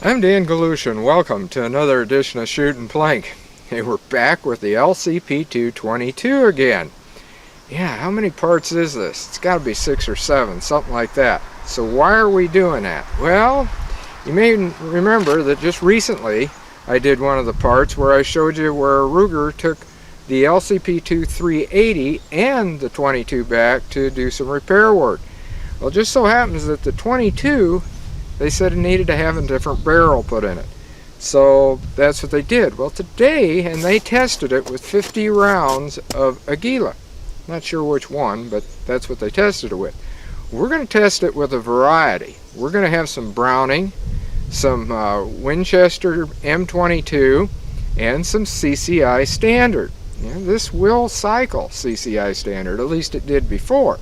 I'm Dan Galusha. Welcome to another edition of Shootin' Plink. Hey, we're back with the LCPII 22 again. Yeah, how many parts is this? It's got to be 6 or 7, something like that. So why are we doing that? Well, you may remember that just recently I did one of the parts where I showed you where Ruger took the LCPII 380 and the 22 back to do some repair work. Well, it just so happens that the 22, they said it needed to have a different barrel put in it. So that's what they did. Well, today, and they tested it with 50 rounds of Aguila. Not sure which one, but that's what they tested it with. We're going to test it with a variety. We're going to have some Browning, some Winchester M22, and some CCI standard. Yeah, this will cycle CCI standard, at least it did before.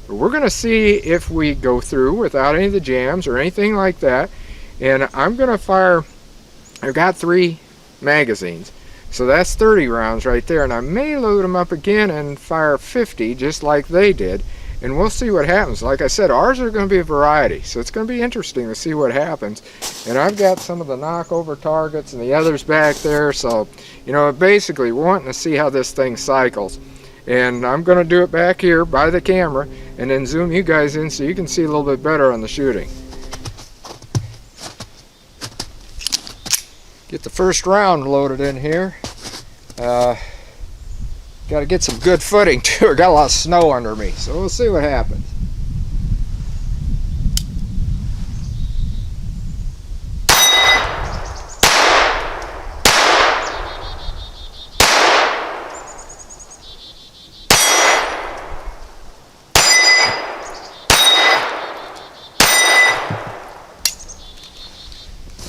But we're going to see if we go through without any of the jams or anything like that. And I'm going to fire, I've got 3 magazines, so that's 30 rounds right there. And I may load them up again and fire 50 just like they did. And we'll see what happens. Like I said, ours are going to be a variety, so it's going to be interesting to see what happens. And I've got some of the knockover targets and the others back there, so, you know, basically we're wanting to see how this thing cycles. And I'm going to do it back here by the camera and then zoom you guys in so you can see a little bit better on the shooting. Get the first round loaded in here. Got to get some good footing too. I got a lot of snow under me, so we'll see what happens.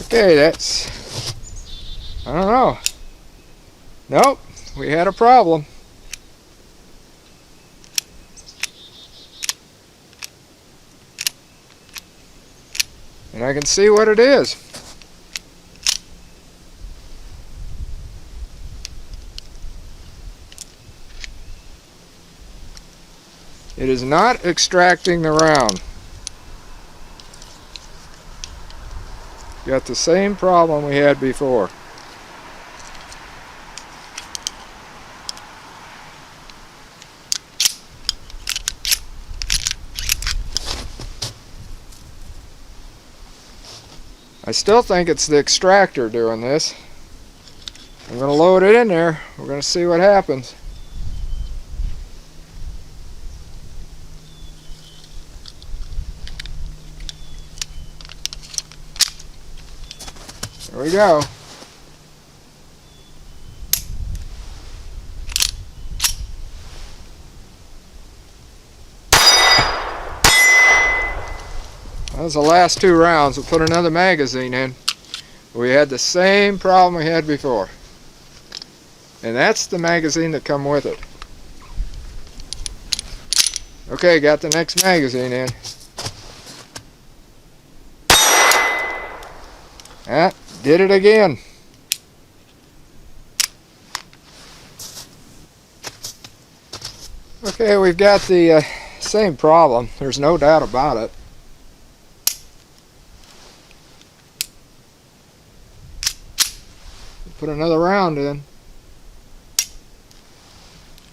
Okay, that's, I don't know. Nope, we had a problem. And I can see what it is. It is not extracting the round. Got the same problem we had before. I still think it's the extractor doing this. I'm going to load it in there. We're going to see what happens. There we go. That was the last 2 rounds. We'll put another magazine in. We had the same problem we had before. And that's the magazine that come with it. Okay, got the next magazine in. Ah, did it again. Okay, we've got the same problem. There's no doubt about it. Put another round in.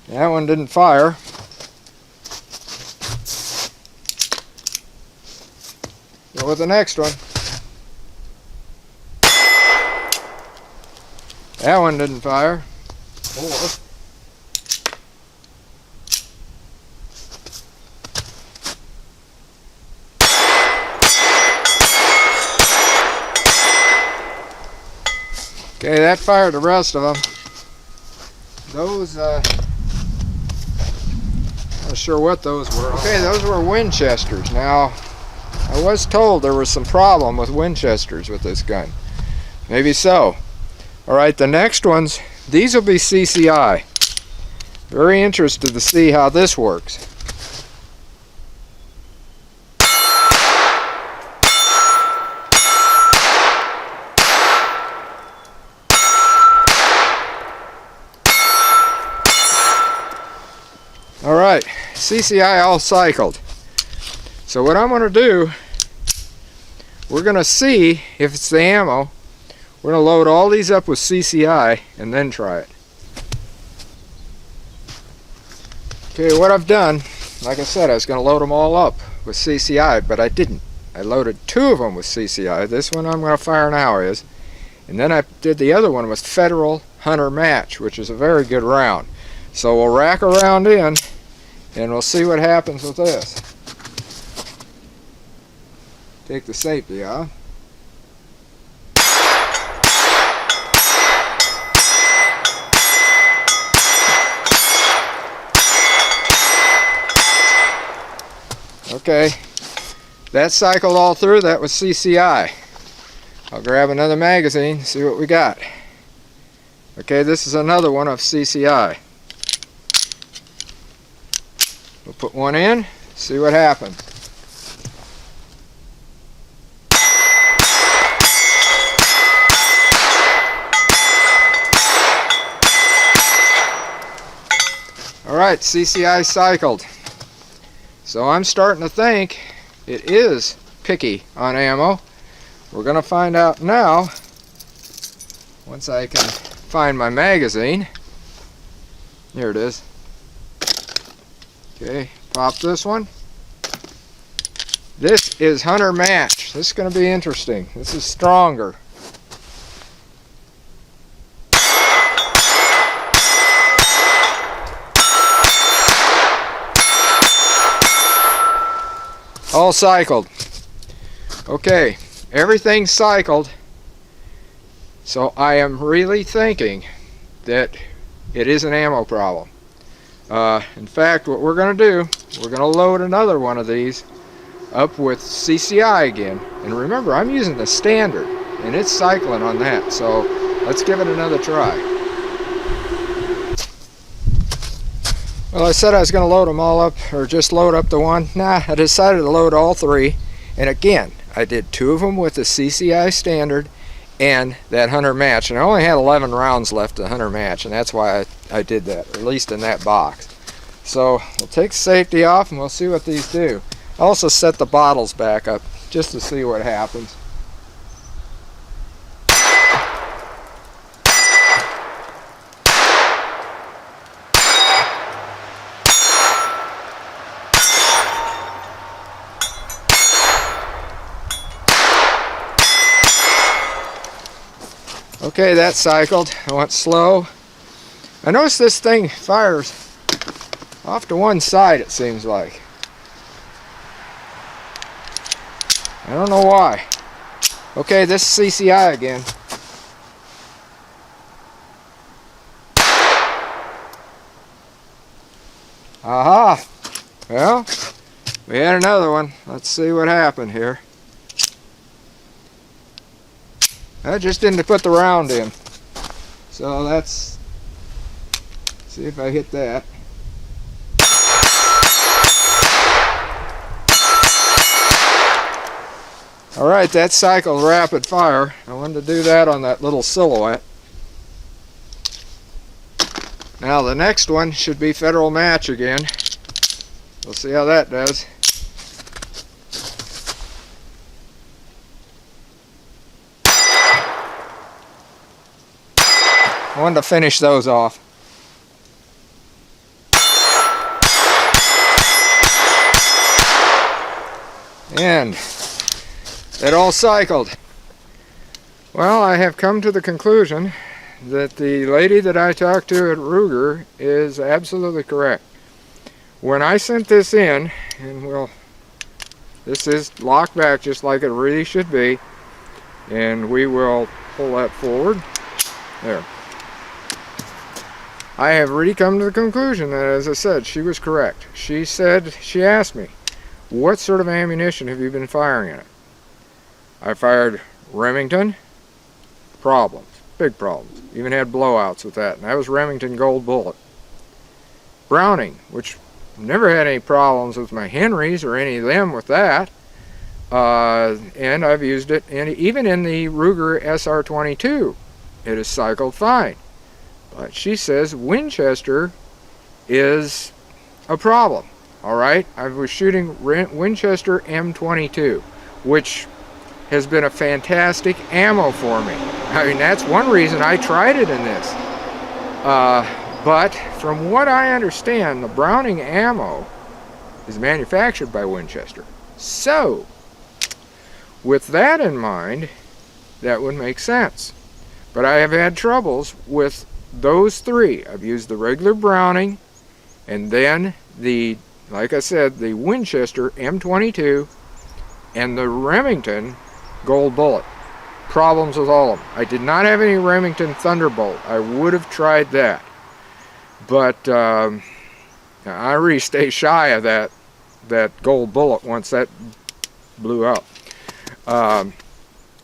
That one didn't fire. Go with the next one. That one didn't fire. Okay, that fired the rest of them. Those, I'm not sure what those were. Okay, those were Winchesters. Now, I was told there was some problem with Winchesters with this gun. Maybe so. Alright, the next ones, these will be CCI. Very interested to see how this works. Alright, CCI all cycled. So what I'm going to do, we're going to see if it's the ammo. We're going to load all these up with CCI and then try it. Okay, what I've done, like I said, I was going to load them all up with CCI, but I didn't. I loaded 2 of them with CCI. This one I'm going to fire now is. And then I did the other one with Federal Hunter Match, which is a very good round. So we'll rack a round in, and we'll see what happens with this. Take the safety off. Okay, that cycled all through. That was CCI. I'll grab another magazine, see what we got. Okay, this is another one of CCI. We'll put one in, see what happens. Alright, CCI cycled. So I'm starting to think it is picky on ammo. We're going to find out now once I can find my magazine. Here it is. Okay, pop this one. This is Hunter Match. This is going to be interesting. This is stronger. All cycled. Okay, everything's cycled. So I am really thinking that it is an ammo problem. In fact, what we're going to do, we're going to load another one of these up with CCI again. And remember, I'm using the standard, and it's cycling on that. So let's give it another try. Well, I said I was going to load them all up, or just load up the one. Nah, I decided to load all 3. And again, I did 2 of them with the CCI standard and that Hunter Match. And I only had 11 rounds left of Hunter Match, and that's why I did that, or at least in that box. So we'll take the safety off and we'll see what these do. I also set the bottles back up just to see what happens. Okay, that cycled. I went slow. I noticed this thing fires off to one side, it seems like. I don't know why. Okay, this is CCI again. Aha! Well, we had another one. Let's see what happened here. I just didn't put the round in. So let's see if I hit that. Alright, that cycled rapid fire. I wanted to do that on that little silhouette. Now the next one should be Federal Match again. We'll see how that does. I wanted to finish those off. And it all cycled. Well, I have come to the conclusion that the lady that I talked to at Ruger is absolutely correct. When I sent this in, and this is locked back just like it really should be, and we will pull that forward. There. I have really come to the conclusion that, as I said, she was correct. She asked me, what sort of ammunition have you been firing in it? I fired Remington, problems, big problems. Even had blowouts with that, and that was Remington Gold Bullet. Browning, which never had any problems with my Henrys or any of them with that. And I've used it, even in the Ruger SR22, it has cycled fine. But she says Winchester is a problem. All right, I was shooting Winchester M22, which has been a fantastic ammo for me. I mean, that's one reason I tried it in this. But from what I understand, the Browning ammo is manufactured by Winchester. So, with that in mind, that would make sense. But I have had troubles with those three. I've used the regular Browning, and then the, like I said, the Winchester M22 and the Remington Gold Bullet. Problems with all of them. I did not have any Remington Thunderbolt. I would have tried that. But I really stay shy of that Gold Bullet once that blew up.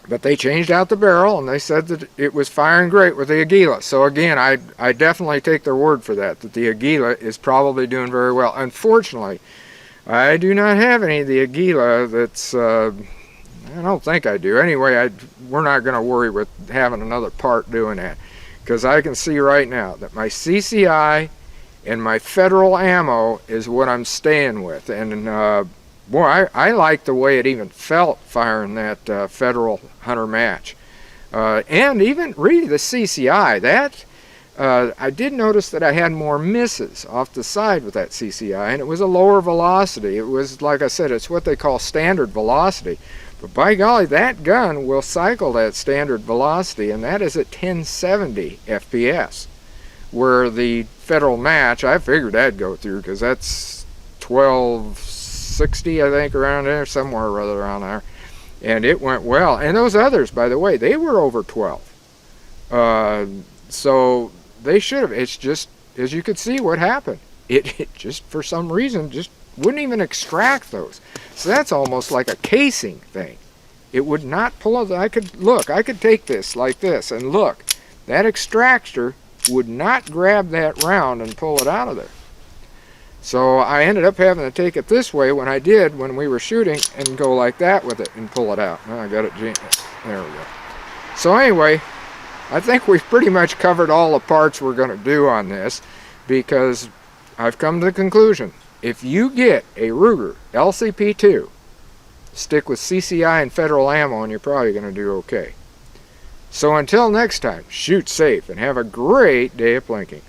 But they changed out the barrel, and they said that it was firing great with the Aguila. So again, I definitely take their word for that the Aguila is probably doing very well. Unfortunately, I do not have any of the Aguila that's, I don't think I do. Anyway, we're not going to worry with having another part doing that, because I can see right now that my CCI and my Federal ammo is what I'm staying with. And boy, I like the way it even felt firing that Federal Hunter match. And even really the CCI, that I did notice that I had more misses off the side with that CCI, and it was a lower velocity. It was, like I said, it's what they call standard velocity. But by golly, that gun will cycle that standard velocity, and that is at 1070 FPS. Where the Federal match, I figured that'd go through, because that's 1260, I think, around there, somewhere or other around there. And it went well. And those others, by the way, they were over 12. So they should have. It's just, as you could see what happened. It just, for some reason, just wouldn't even extract those. So that's almost like a casing thing. It would not pull it. I could take this like this, and look, that extractor would not grab that round and pull it out of there. So I ended up having to take it this way when we were shooting, and go like that with it and pull it out. Now I got it. There we go. So anyway, I think we've pretty much covered all the parts we're going to do on this, because I've come to the conclusion, if you get a Ruger LCPII, stick with CCI and Federal ammo, and you're probably going to do okay. So until next time, shoot safe and have a great day of plinking.